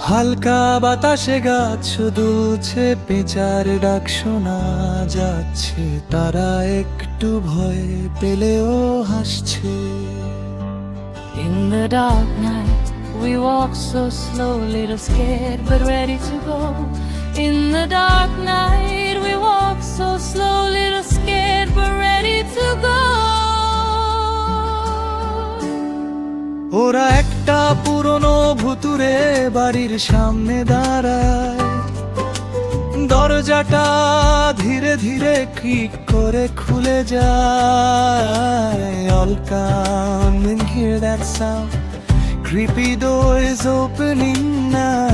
হালকা বাতাসে গাছ দুলছে, পেঁচার ডাক শোনা যাচ্ছে, তারা একটু ভয় পেলেও হাসছে। In the dark night, we walk so slow, little scared but ready to go. In the dark night, we walk so slow, little scared but ready to go. ওরা একটা পুরনো ভুতুরে বাড়ির সামনে দাঁড়ায়, দরজাটা ধীরে ধীরে ক্লিক করে খুলে যায়। All come and hear that sound, creepy door is opening now.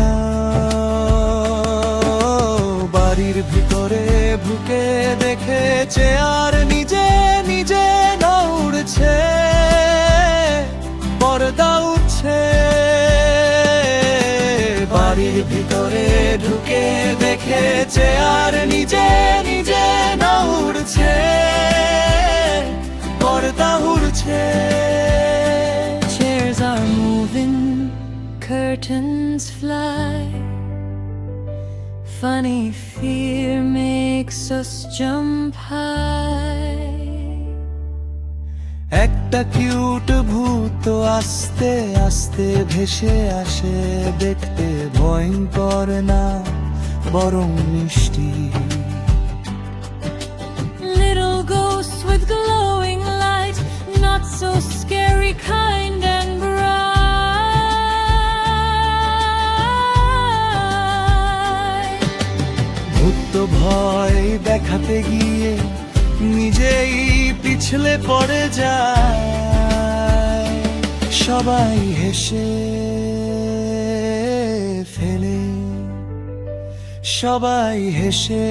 বাড়ির ভিতরে ঢুকে দেখেছে আর নিজে নিজে নড়ছে, পর্দা উঠছে। বাড়ির ভিতরে ঢুকে দেখেছে আর নিজে নিজে নড়ছে, পর্দা উঠছে। Chairs are moving, curtains fly. Funny fear makes us jump high. একটা কিউট ভূত আস্তে আস্তে ভেসে আসে, দেখতে ভয়ঙ্কর না বরং মিষ্টি। Little ghosts with glowing light, not so scary, kind and bright. ভূত ভয় দেখাতে গিয়ে নিজেই পিছলে পড়ে যায়, সবাই হেসে ফেলে, সবাই হেসে